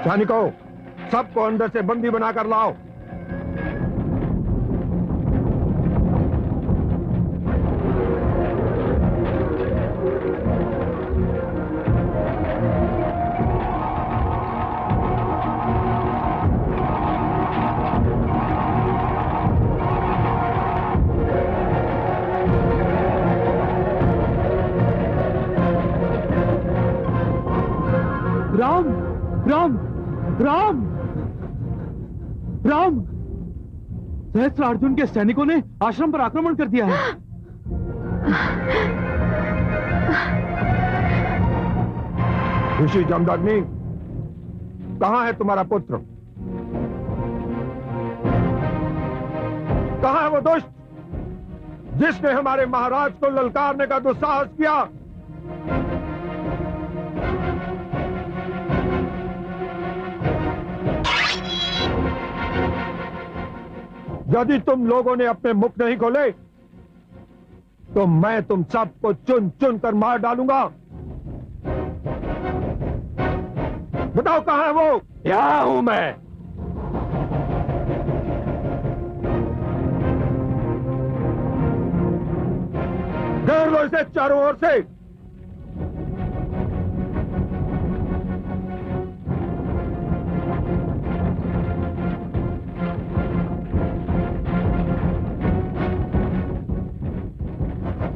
सैनिकों, सबको अंदर से बंदी बनाकर लाओ। राम राम राम राम, सहस्त्र अर्जुन के सैनिकों ने आश्रम पर आक्रमण कर दिया है। ऋषि जमदग्नि, कहां है तुम्हारा पुत्र? कहां है वो दुष्ट जिसने हमारे महाराज को ललकारने का दुस्साहस किया? यदि तुम लोगों ने अपने मुख नहीं खोले तो मैं तुम सबको चुन चुन कर मार डालूंगा। बताओ कहां है वो? यहां हूं मैं। घेर लो इसे चारों ओर से।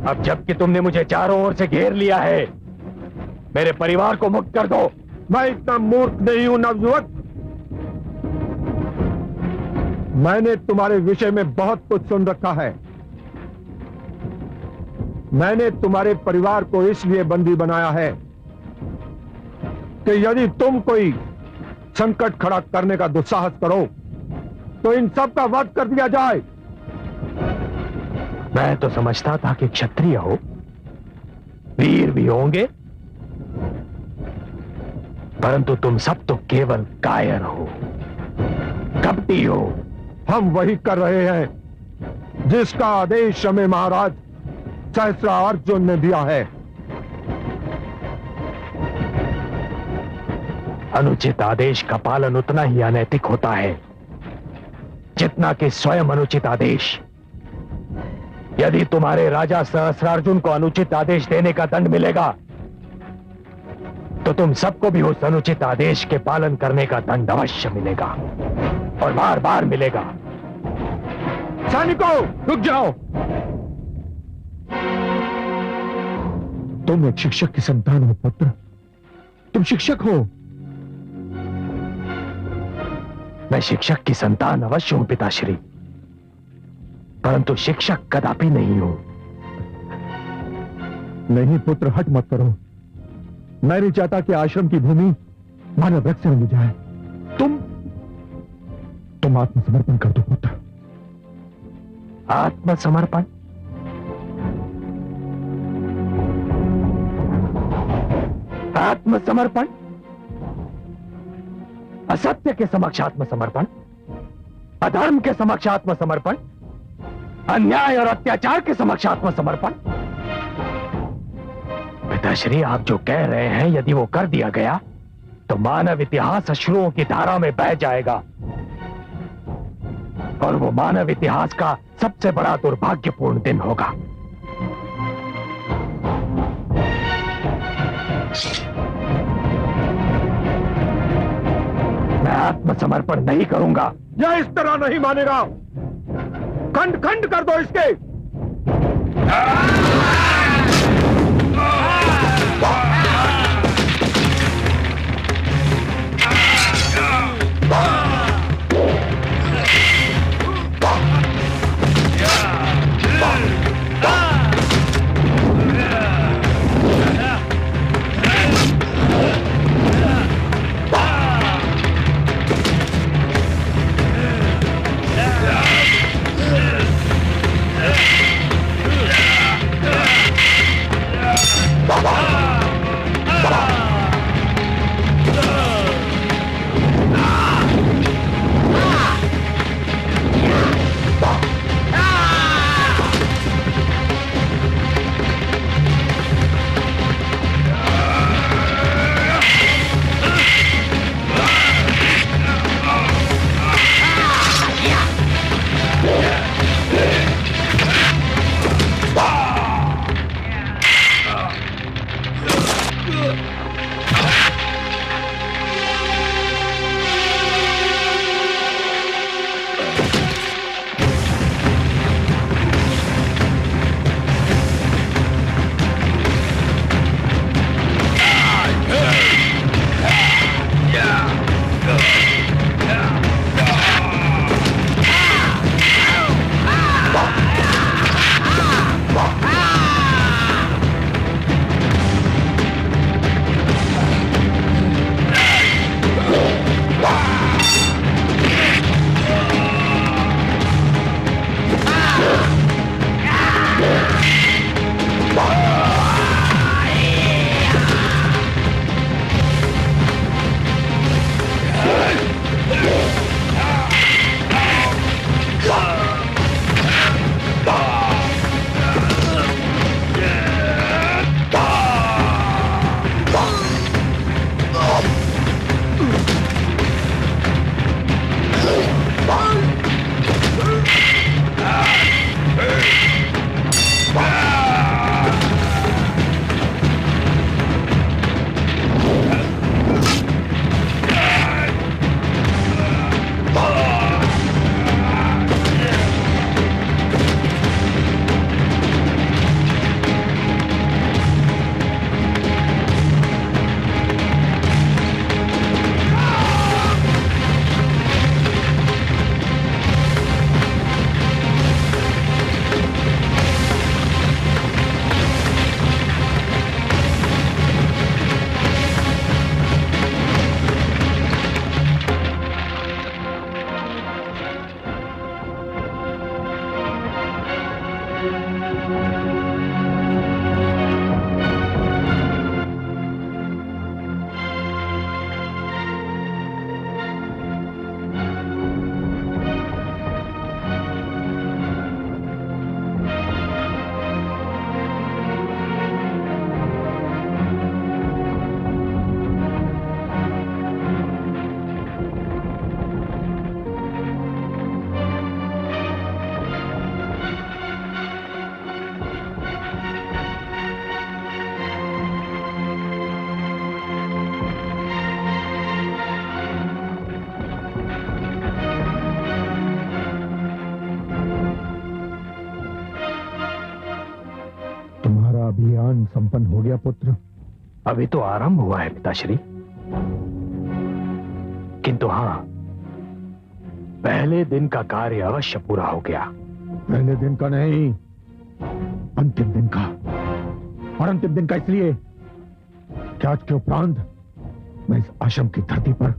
अब जबकि तुमने मुझे चारों ओर से घेर लिया है, मेरे परिवार को मुक्त कर दो। मैं इतना मूर्ख नहीं हूं नवयुवक। मैंने तुम्हारे विषय में बहुत कुछ सुन रखा है। मैंने तुम्हारे परिवार को इसलिए बंदी बनाया है कि यदि तुम कोई संकट खड़ा करने का दुस्साहस करो तो इन सब का वध कर दिया जाए। मैं तो समझता था कि क्षत्रिय हो, वीर भी होंगे, परंतु तुम सब तो केवल कायर हो, कपटी हो। हम वही कर रहे हैं जिसका आदेश हमें महाराज सहस्त्र अर्जुन ने दिया है। अनुचित आदेश का पालन उतना ही अनैतिक होता है जितना कि स्वयं अनुचित आदेश। यदि तुम्हारे राजा सहस्त्रार्जुन को अनुचित आदेश देने का दंड मिलेगा तो तुम सबको भी उस अनुचित आदेश के पालन करने का दंड अवश्य मिलेगा और बार बार मिलेगा। सैनिकों, रुक जाओ। तुम एक शिक्षक की संतान हो पुत्र, तुम शिक्षक हो। मैं शिक्षक की संतान अवश्य हूं पिताश्री, परंतु शिक्षक कदापि नहीं हूं। नहीं पुत्र, हट मत करो। मैं नहीं चाहता कि आश्रम की भूमि मानव वृक्ष से मिल जाए। तुम आत्मसमर्पण कर दो पुत्र। आत्मसमर्पण? आत्मसमर्पण? असत्य के समक्ष आत्मसमर्पण, अधर्म के समक्ष आत्मसमर्पण, अन्याय और अत्याचार के समक्ष आत्मसमर्पण। पिताश्री, आप जो कह रहे हैं यदि वो कर दिया गया तो मानव इतिहास अश्रुओं की धारा में बह जाएगा और वो मानव इतिहास का सबसे बड़ा दुर्भाग्यपूर्ण दिन होगा। मैं आत्मसमर्पण नहीं करूंगा। यह इस तरह नहीं मानेगा। खंड खंड कर दो इसके। अभियान संपन्न हो गया पुत्र? अभी तो आरंभ हुआ है पिताश्री, किंतु हां, पहले दिन का कार्य अवश्य पूरा हो गया। पहले दिन का नहीं, अंतिम दिन का। और अंतिम दिन का इसलिए कि आज के उपरांत मैं इस आश्रम की धरती पर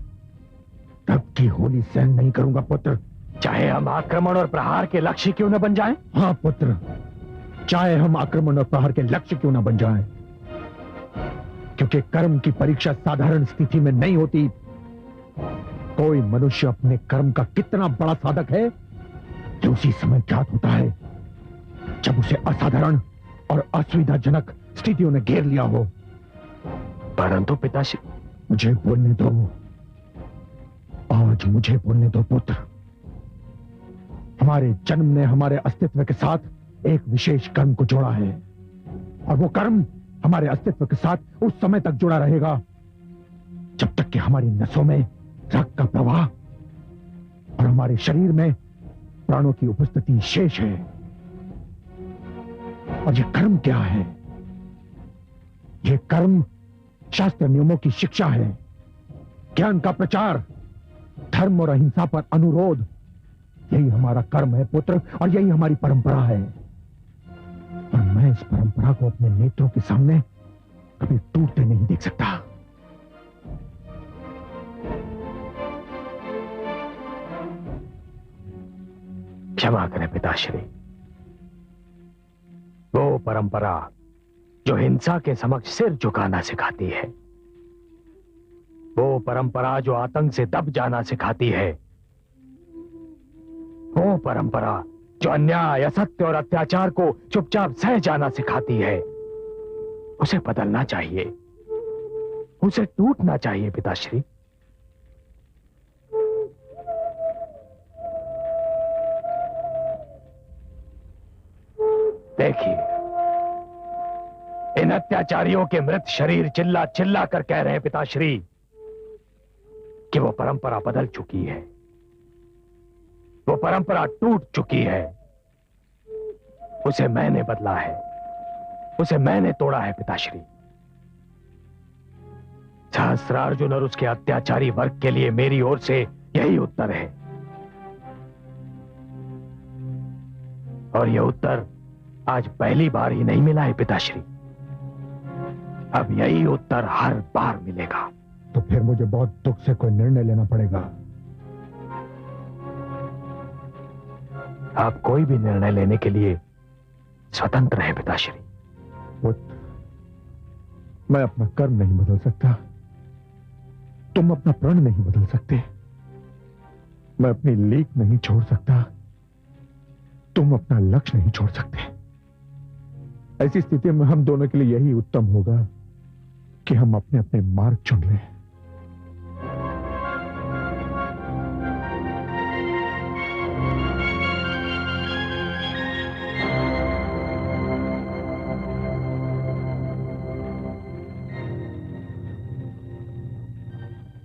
तब की होली सहन नहीं करूंगा पुत्र। चाहे हम आक्रमण और प्रहार के लक्ष्य क्यों न बन जाएं? हाँ पुत्र, चाहे हम आक्रमण और प्रहार के लक्ष्य क्यों न बन जाएं, क्योंकि कर्म की परीक्षा साधारण स्थिति में नहीं होती। कोई मनुष्य अपने कर्म का कितना बड़ा साधक है कि उसी समय ज्ञात होता है जब उसे असाधारण और असुविधाजनक स्थितियों ने घेर लिया हो। परंतु पिताश्री, मुझे बोलने दो, आज मुझे बोलने दो पुत्र। हमारे जन्म ने हमारे अस्तित्व के साथ एक विशेष कर्म को जोड़ा है, और वो कर्म हमारे अस्तित्व के साथ उस समय तक जुड़ा रहेगा जब तक कि हमारी नसों में रक्त का प्रवाह और हमारे शरीर में प्राणों की उपस्थिति शेष है। और ये कर्म क्या है? ये कर्म शास्त्र नियमों की शिक्षा है, ज्ञान का प्रचार, धर्म और अहिंसा पर अनुरोध। यही हमारा कर्म है पुत्र, और यही हमारी परंपरा है। और मैं इस परंपरा को अपने नेत्रों के सामने कभी टूटते नहीं देख सकता। क्षमा करें पिताश्री, वो परंपरा जो हिंसा के समक्ष सिर झुकाना सिखाती है, वो परंपरा जो आतंक से दब जाना सिखाती है, वो परंपरा जो अन्याय, असत्य और अत्याचार को चुपचाप सह जाना सिखाती है, उसे बदलना चाहिए, उसे टूटना चाहिए पिताश्री। देखिए, इन अत्याचारियों के मृत शरीर चिल्ला चिल्ला कर कह रहे हैं पिताश्री कि वो परंपरा बदल चुकी है, वो परंपरा टूट चुकी है। उसे मैंने बदला है, उसे मैंने तोड़ा है पिताश्री। सहस्रार्जुन और उसके अत्याचारी वर्ग के लिए मेरी ओर से यही उत्तर है, और यह उत्तर आज पहली बार ही नहीं मिला है पिताश्री, अब यही उत्तर हर बार मिलेगा। तो फिर मुझे बहुत दुख से कोई निर्णय लेना पड़ेगा। आप कोई भी निर्णय लेने के लिए स्वतंत्र हैं पिताश्री। पुत्र, मैं अपना कर्म नहीं बदल सकता, तुम अपना प्रण नहीं बदल सकते। मैं अपनी लीक नहीं छोड़ सकता, तुम अपना लक्ष्य नहीं छोड़ सकते। ऐसी स्थिति में हम दोनों के लिए यही उत्तम होगा कि हम अपने अपने मार्ग चुन लें।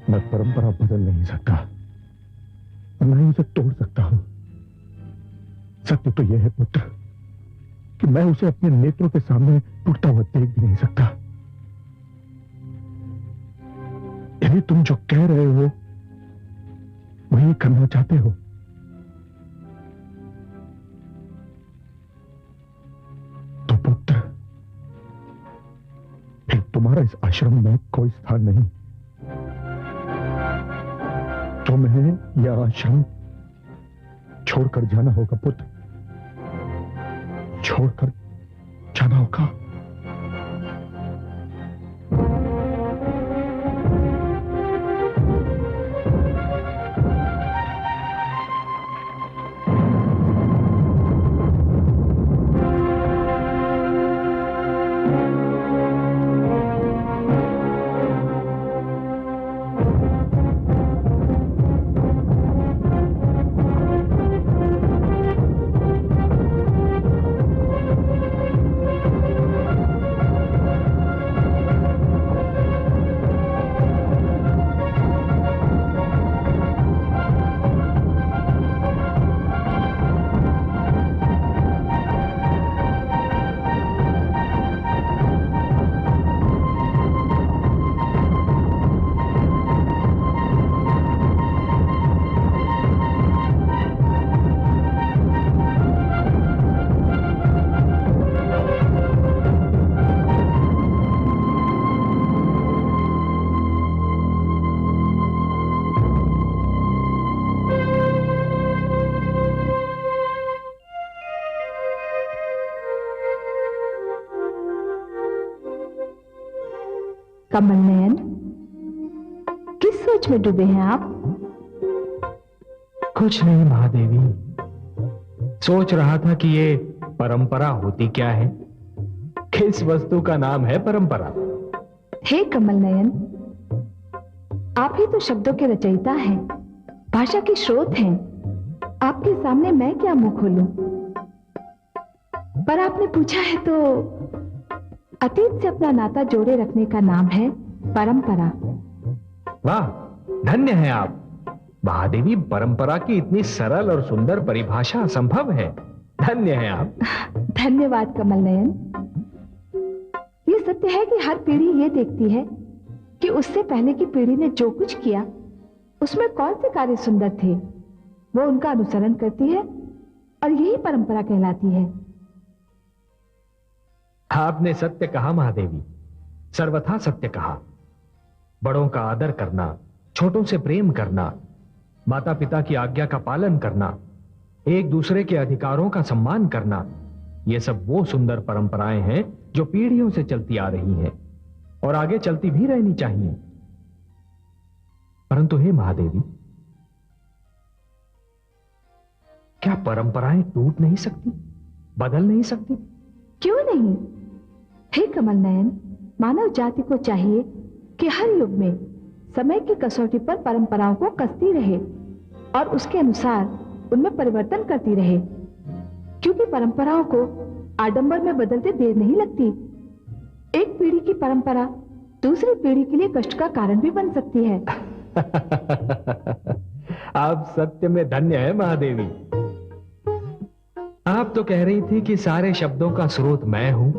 मैं परंपरा बदल नहीं सकता, और न ही उसे तोड़ सकता हूं। सत्य तो यह है पुत्र कि मैं उसे अपने नेत्रों के सामने टूटता हुआ देख भी नहीं सकता। यदि तुम जो कह रहे हो वही करना चाहते हो, तो पुत्र, फिर तुम्हारा इस आश्रम में कोई स्थान नहीं। तुम्हें यह आश्रम छोड़कर जाना होगा पुत्र, छोड़कर जाना होगा। कमल नयन, किस सोच में डूबे हैं आप? कुछ नहीं महादेवी, सोच रहा था कि ये परंपरा होती क्या है, किस वस्तु का नाम है परंपरा। हे कमल नयन, आप ही तो शब्दों के रचयिता हैं, भाषा के स्रोत हैं। आपके सामने मैं क्या मुंह खोलूं? पर आपने पूछा है तो अतीत से अपना नाता जोड़े रखने का नाम है परंपरा। वाह, धन्य है आप महादेवी। परंपरा की इतनी सरल और सुंदर परिभाषा असंभव है। धन्य है आप। धन्यवाद कमल नयन। ये सत्य है कि हर पीढ़ी ये देखती है कि उससे पहले की पीढ़ी ने जो कुछ किया उसमें कौन से कार्य सुंदर थे, वो उनका अनुसरण करती है और यही परंपरा कहलाती है। आपने सत्य कहा महादेवी, सर्वथा सत्य कहा। बड़ों का आदर करना, छोटों से प्रेम करना, माता पिता की आज्ञा का पालन करना, एक दूसरे के अधिकारों का सम्मान करना, ये सब वो सुंदर परंपराएं हैं जो पीढ़ियों से चलती आ रही हैं और आगे चलती भी रहनी चाहिए। परंतु हे महादेवी, क्या परंपराएं टूट नहीं सकती, बदल नहीं सकती? क्यों नहीं? हे कमल नयन, मानव जाति को चाहिए कि हर युग में समय की कसौटी पर परंपराओं को कसती रहे और उसके अनुसार उनमें परिवर्तन करती रहे, क्योंकि परंपराओं को आडंबर में बदलते देर नहीं लगती। एक पीढ़ी की परंपरा दूसरी पीढ़ी के लिए कष्ट का कारण भी बन सकती है। आप सत्य में धन्य है महादेवी। आप तो कह रही थी कि सारे शब्दों का स्रोत मैं हूं,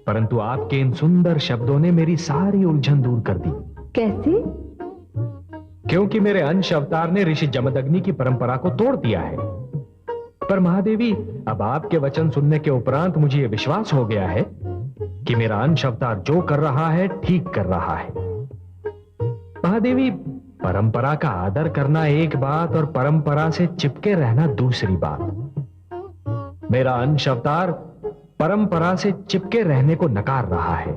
परंतु आपके इन सुंदर शब्दों ने मेरी सारी उलझन दूर कर दी। कैसे? क्योंकि मेरे अंश अवतार ने ऋषि जमदग्नि की परंपरा को तोड़ दिया है। पर महादेवी, अब आपके वचन सुनने के उपरांत मुझे यह विश्वास हो गया है कि मेरा अंश अवतार जो कर रहा है ठीक कर रहा है। महादेवी, परंपरा का आदर करना एक बात और परंपरा से चिपके रहना दूसरी बात। मेरा अंश अवतार परंपरा से चिपके रहने को नकार रहा है।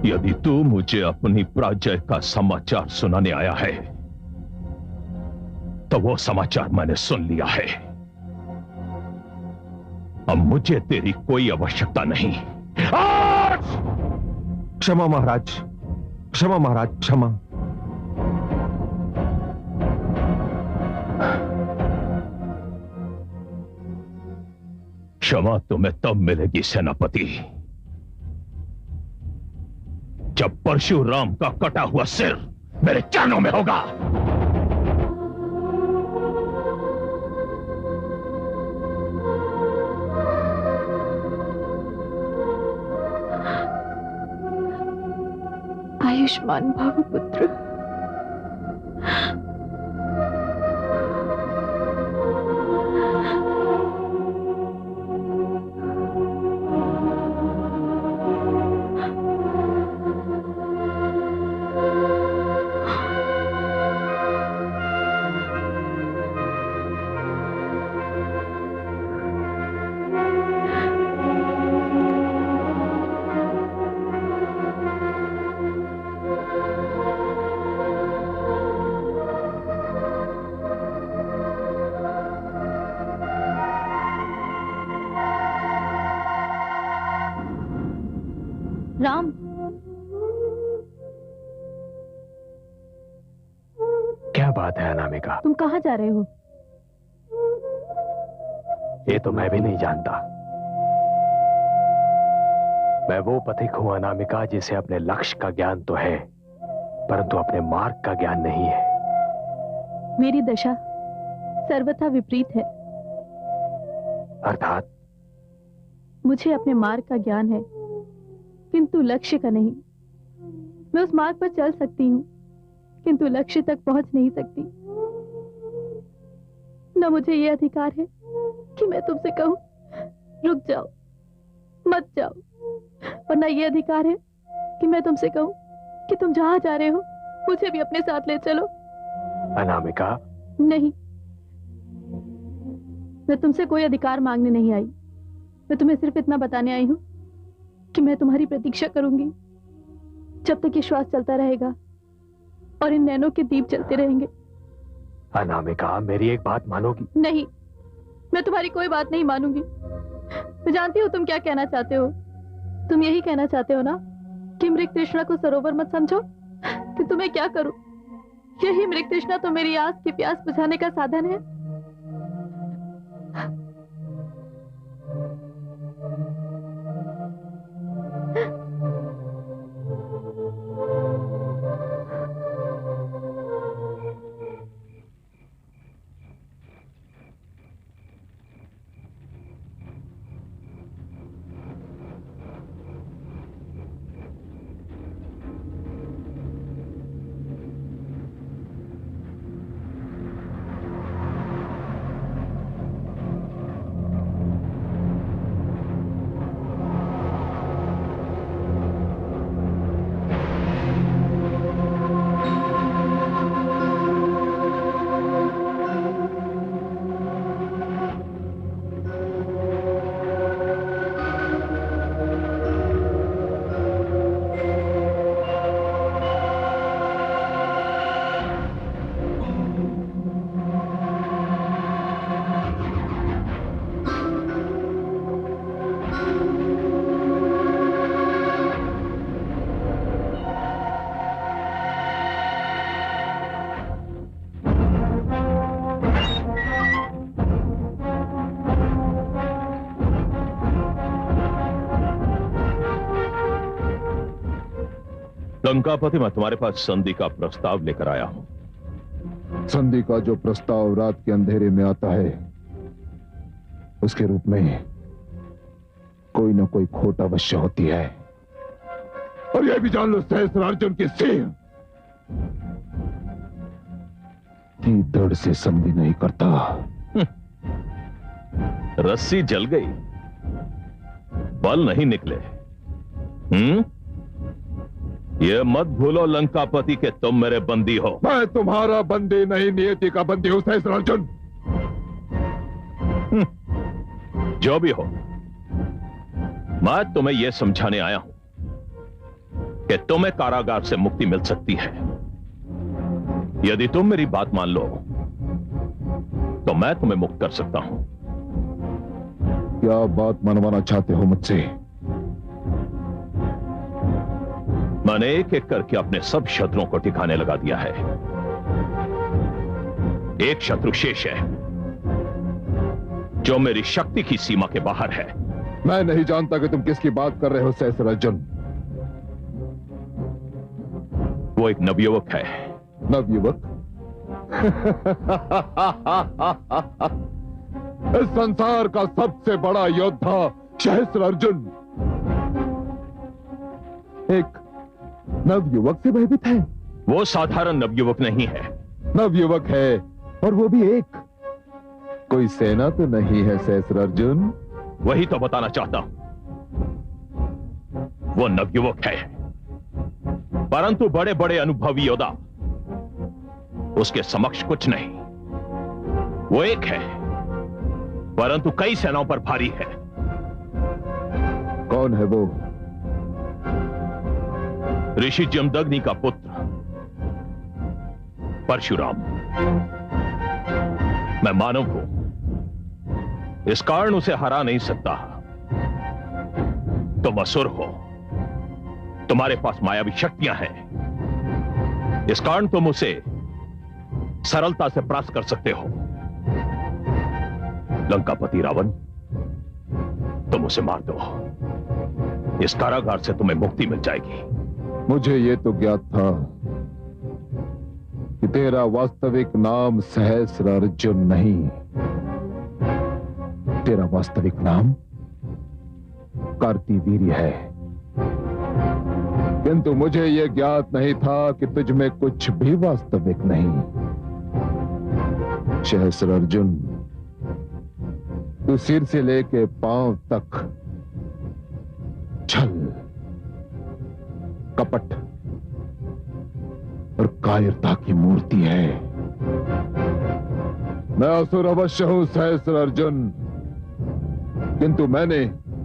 यदि तू मुझे अपनी पराजय का समाचार सुनाने आया है तो वो समाचार मैंने सुन लिया है। अब मुझे तेरी कोई आवश्यकता नहीं। क्षमा महाराज, क्षमा महाराज, क्षमा। क्षमा तुम्हें तब मिलेगी सेनापति, जब परशुराम का कटा हुआ सिर मेरे चरणों में होगा। आयुष्मान भव पुत्र। राम, क्या बात है अनामिका? तुम कहां जा रहे हो? ये तो मैं भी नहीं जानता। मैं वो पथिक हूं अनामिका, जिसे अपने लक्ष्य का ज्ञान तो है परंतु अपने मार्ग का ज्ञान नहीं है। मेरी दशा सर्वथा विपरीत है। अर्थात? मुझे अपने मार्ग का ज्ञान है किंतु लक्ष्य का नहीं। मैं उस मार्ग पर चल सकती हूँ किंतु लक्ष्य तक पहुंच नहीं सकती। न मुझे यह अधिकार है कि मैं तुमसे कहूं रुक जाओ, मत जाओ, और ना ये अधिकार है कि मैं तुमसे कहूं कि तुम जहां जा रहे हो मुझे भी अपने साथ ले चलो। अनामिका, नहीं, मैं तुमसे कोई अधिकार मांगने नहीं आई। मैं तुम्हें सिर्फ इतना बताने आई हूं कि मैं तुम्हारी प्रतीक्षा करूंगी जब तक ये श्वास चलता रहेगा और इन नैनों के दीप जलते रहेंगे। अनामिका, मेरी एक बात मानोगी? नहीं, मैं तुम्हारी कोई बात नहीं मानूंगी। मैं जानती हूँ तुम क्या कहना चाहते हो। तुम यही कहना चाहते हो ना कि मृग तृष्णा को सरोवर मत समझो। कि तुम्हें क्या करूं? यही मृग तृष्णा तो मेरी आस की प्यास बुझाने का साधन है। लंकापति, मैं तुम्हारे पास संधि का प्रस्ताव लेकर आया हूं। संधि का जो प्रस्ताव रात के अंधेरे में आता है उसके रूप में कोई ना कोई खोट अवश्य होती है। और यह भी जान लो सहस्त्रार्जुन की सिंह की दृढ़ से संधि नहीं करता। रस्सी जल गई, बल नहीं निकले। ये मत भूलो लंकापति के तुम मेरे बंदी हो। मैं तुम्हारा बंदी नहीं, नियति का बंदी हूं सहस्त्रार्जुन। जो भी हो, मैं तुम्हें यह समझाने आया हूं कि तुम्हें कारागार से मुक्ति मिल सकती है। यदि तुम मेरी बात मान लो तो मैं तुम्हें मुक्त कर सकता हूं। क्या बात मनवाना चाहते हो मुझसे? मैंने एक एक करके अपने सब शत्रुओं को ठिकाने लगा दिया है। एक शत्रु शेष है जो मेरी शक्ति की सीमा के बाहर है। मैं नहीं जानता कि तुम किसकी बात कर रहे हो सहस्त्रार्जुन। वो एक नवयुवक है। नवयुवक? इस संसार का सबसे बड़ा योद्धा सहस्त्रार्जुन एक नवयुवक से भयभीत है। वो साधारण नवयुवक नहीं है। नवयुवक है, और वो भी एक। कोई सेना तो नहीं है सहस्त्रार्जुन? वही तो बताना चाहता हूं। वो नवयुवक है, परंतु बड़े बड़े अनुभवी योद्धा उसके समक्ष कुछ नहीं। वो एक है, परंतु कई सेनाओं पर भारी है। कौन है वो? ऋषि जमदग्नि का पुत्र परशुराम। मैं मानव हूं, इस कारण उसे हरा नहीं सकता। तुम असुर हो, तुम्हारे पास मायावी शक्तियां हैं, इस कारण तुम उसे सरलता से परास्त कर सकते हो। लंकापति रावण, तुम उसे मार दो, इस कारागार से तुम्हें मुक्ति मिल जाएगी। मुझे ये तो ज्ञात था कि तेरा वास्तविक नाम सहस्त्रार्जुन नहीं, तेरा वास्तविक नाम कार्तिवीर्य है। किंतु मुझे यह ज्ञात नहीं था कि तुझ में कुछ भी वास्तविक नहीं। सहस्त्रार्जुन, तू सिर से लेके पांव तक छल, कपट और कायरता की मूर्ति है। मैं असुर अवश्य हूं सहस्र अर्जुन, किंतु मैंने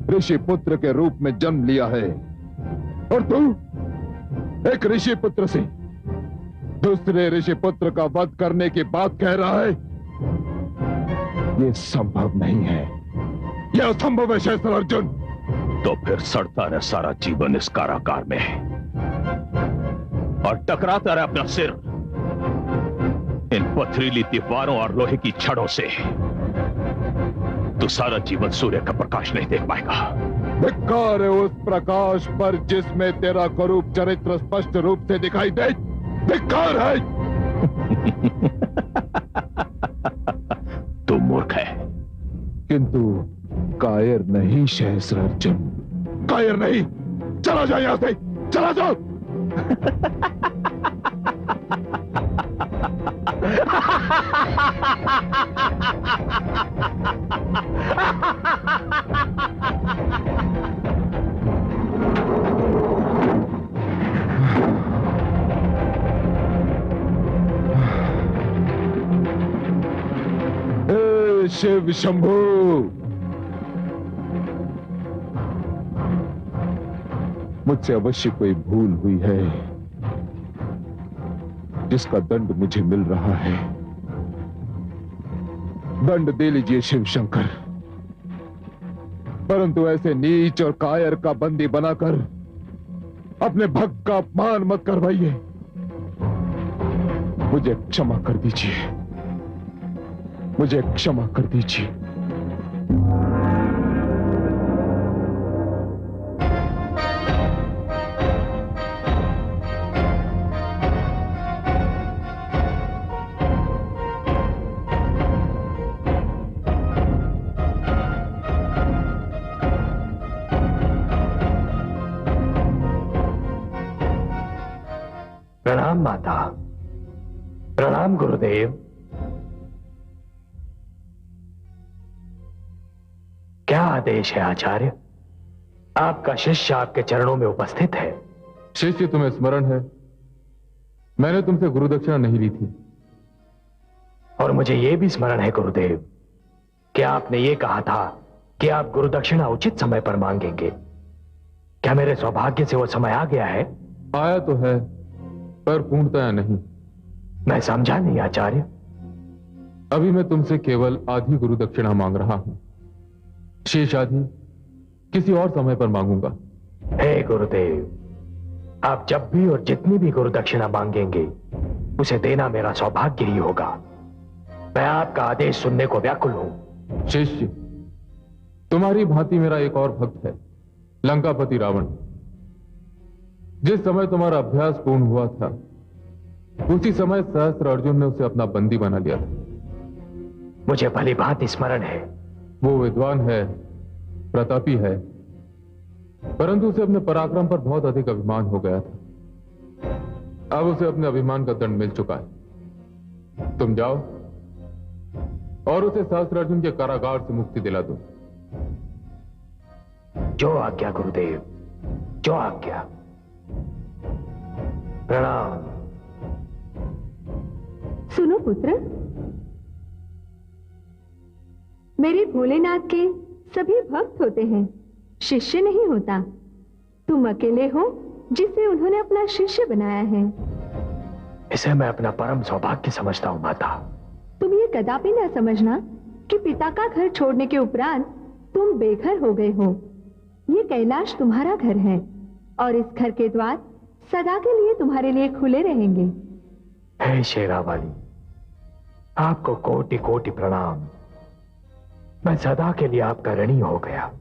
ऋषि पुत्र के रूप में जन्म लिया है, और तू एक ऋषि पुत्र से दूसरे ऋषि पुत्र का वध करने की बात कह रहा है। यह संभव नहीं है, यह असंभव है सहस्र अर्जुन। तो फिर सड़ता रहे सारा जीवन इस कारागार में और टकराता रहे अपना सिर इन पथरीली दीवारों और लोहे की छड़ों से। तो सारा जीवन सूर्य का प्रकाश नहीं देख पाएगा। धिक्कार है उस प्रकाश पर जिसमें तेरा कुरूप चरित्र स्पष्ट रूप से दिखाई दे। धिक्कार है। तू मूर्ख है, किंतु कायर नहीं सहस्र अर्जुन, कायर नहीं। चला जाओ यहां से, चला जाओ। हे शिव शंभू, मुझसे अवश्य कोई भूल हुई है जिसका दंड मुझे मिल रहा है। दंड दे लीजिए शिव शंकर, परंतु ऐसे नीच और कायर का बंदी बनाकर अपने भक्त का अपमान मत करवाइए। मुझे क्षमा कर दीजिए, मुझे क्षमा कर दीजिए। प्रणाम माता, प्रणाम गुरुदेव। क्या आदेश है आचार्य? आपका शिष्य आपके चरणों में उपस्थित है। शिष्य, तुम्हें स्मरण है मैंने तुमसे गुरु दक्षिणा नहीं ली थी। और मुझे यह भी स्मरण है गुरुदेव कि आपने ये कहा था कि आप गुरु दक्षिणा उचित समय पर मांगेंगे। क्या मेरे सौभाग्य से वो समय आ गया है? आया तो है, पर पूर्णतया नहीं। मैं समझा नहीं आचार्य। अभी मैं तुमसे केवल आधी गुरु दक्षिणा मांग रहा हूं, शेष आधी किसी और समय पर मांगूंगा। हे गुरुदेव, आप जब भी और जितनी भी गुरु दक्षिणा मांगेंगे उसे देना मेरा सौभाग्य ही होगा। मैं आपका आदेश सुनने को व्याकुल हूं। शिष्य, तुम्हारी भांति मेरा एक और भक्त है, लंकापति रावण। जिस समय तुम्हारा अभ्यास पूर्ण हुआ था उसी समय सहस्त्र अर्जुन ने उसे अपना बंदी बना लिया था। मुझे भली भांति स्मरण है। वो विद्वान है, प्रतापी है, परंतु उसे अपने पराक्रम पर बहुत अधिक अभिमान हो गया था। अब उसे अपने अभिमान का दंड मिल चुका है। तुम जाओ और उसे सहस्त्र अर्जुन के कारागार से मुक्ति दिला दो। जो आज्ञा गुरुदेव, जो आज्ञा। प्रणाम। सुनो पुत्र, मेरे भोलेनाथ के सभी भक्त होते हैं, शिष्य नहीं होता। तुम अकेले हो जिसे उन्होंने अपना शिष्य बनाया है। इसे मैं अपना परम सौभाग्य समझता हूं माता। तुम ये कदापि न समझना कि पिता का घर छोड़ने के उपरांत तुम बेघर हो गए हो। ये कैलाश तुम्हारा घर है और इस घर के द्वार सदा के लिए तुम्हारे लिए खुले रहेंगे। हे शेरावाली, आपको कोटि कोटि प्रणाम। मैं सदा के लिए आपका ऋणी हो गया।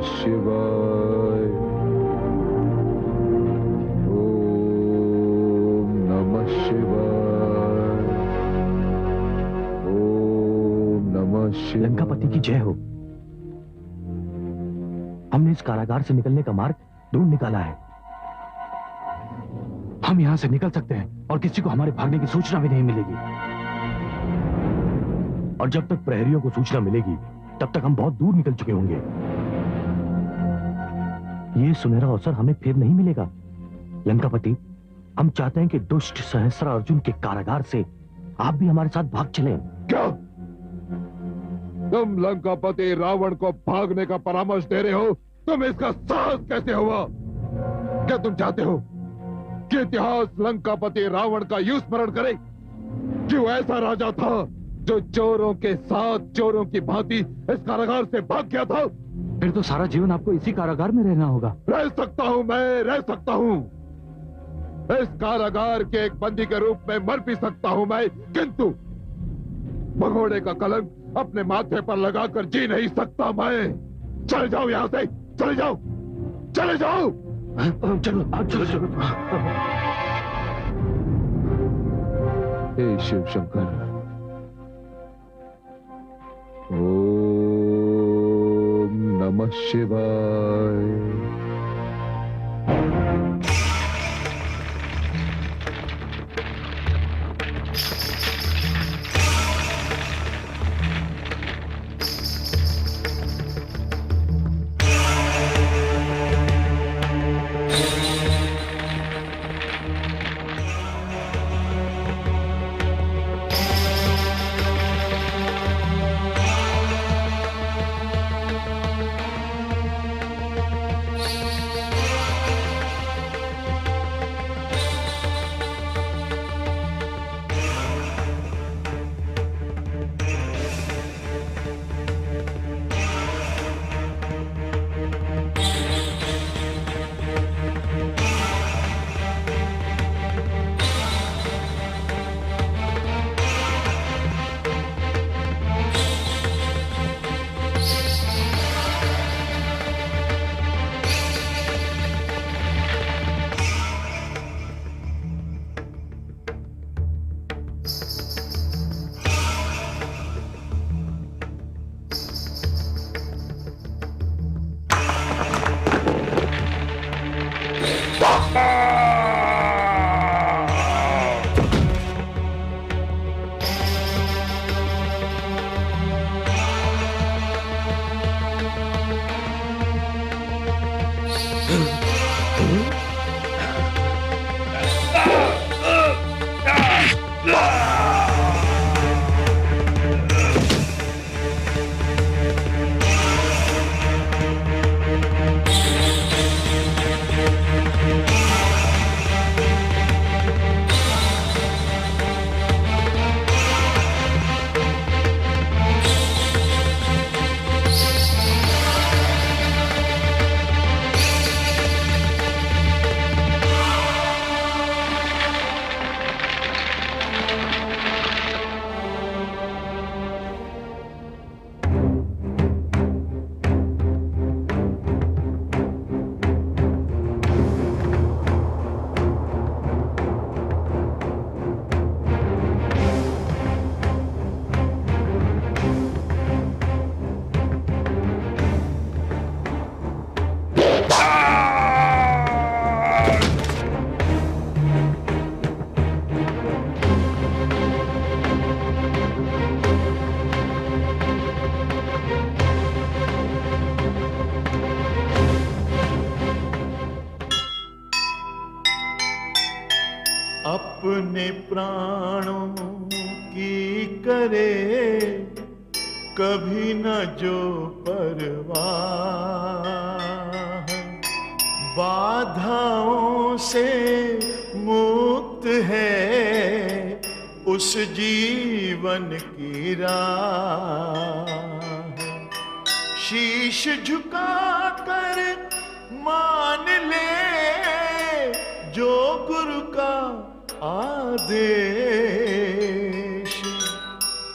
शिवाय। ओम नमः शिवाय। ओम नमः शिवाय। लंकापति की जय हो। हमने इस कारागार से निकलने का मार्ग ढूंढ निकाला है। हम यहां से निकल सकते हैं और किसी को हमारे भागने की सूचना भी नहीं मिलेगी। और जब तक प्रहरियों को सूचना मिलेगी तब तक हम बहुत दूर निकल चुके होंगे। ये सुनहरा अवसर हमें फिर नहीं मिलेगा। लंकापति, हम चाहते हैं कि दुष्ट सहस्त्र अर्जुन के कारागार से आप भी हमारे साथ भाग चलें। क्या तुम लंकापति रावण को भागने का परामर्श दे रहे हो? तुम इसका साहस कैसे हुआ? क्या तुम चाहते हो कि इतिहास लंकापति रावण का यूं स्मरण करे कि वो ऐसा राजा था जो चोरों के साथ चोरों की भांति इस कारागार से भाग गया था? फिर तो सारा जीवन आपको इसी कारागार में रहना होगा। रह सकता हूं, मैं रह सकता हूं। इस कारागार के एक बंदी के रूप में मर भी सकता हूं मैं, किंतु भगोड़े का कलंक अपने माथे पर लगाकर जी नहीं सकता मैं। चले जाओ यहां से, चले जाओ, चले जाओ। चलो चलो। हे शिव शंकर, ओम नमः शिवाय। अपने प्राणों की करे कभी न जो परवाह, बाधाओं से मुक्त है उस जीवन की राह। शीश झुकाकर मान ले जो गुरु का आदेश,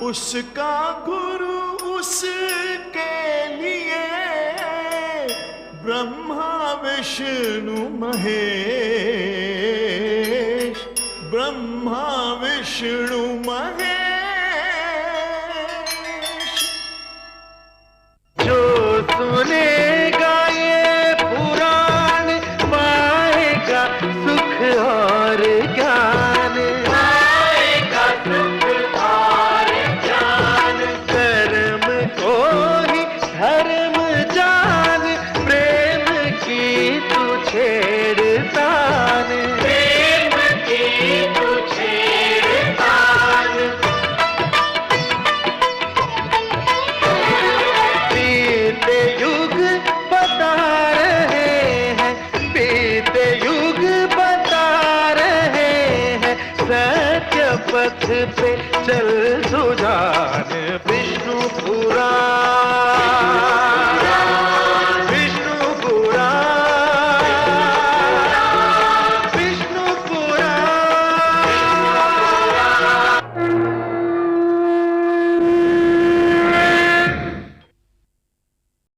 उसका गुरु उसके लिए ब्रह्मा विष्णु महेश, ब्रह्मा विष्णु महेश। जो सुनेगा ये पुराण पाएगा सुख और ज्ञान, पाएगा सुख और ज्ञान। कर्म को ही धर्म जान, प्रेम की तू छेड़तान, प्रेम की तू छेड़तान। बीते युग बता रहे हैं, बीते युग बता रहे हैं, सत्य पथ पे चल सुजान। विष्णु पुराण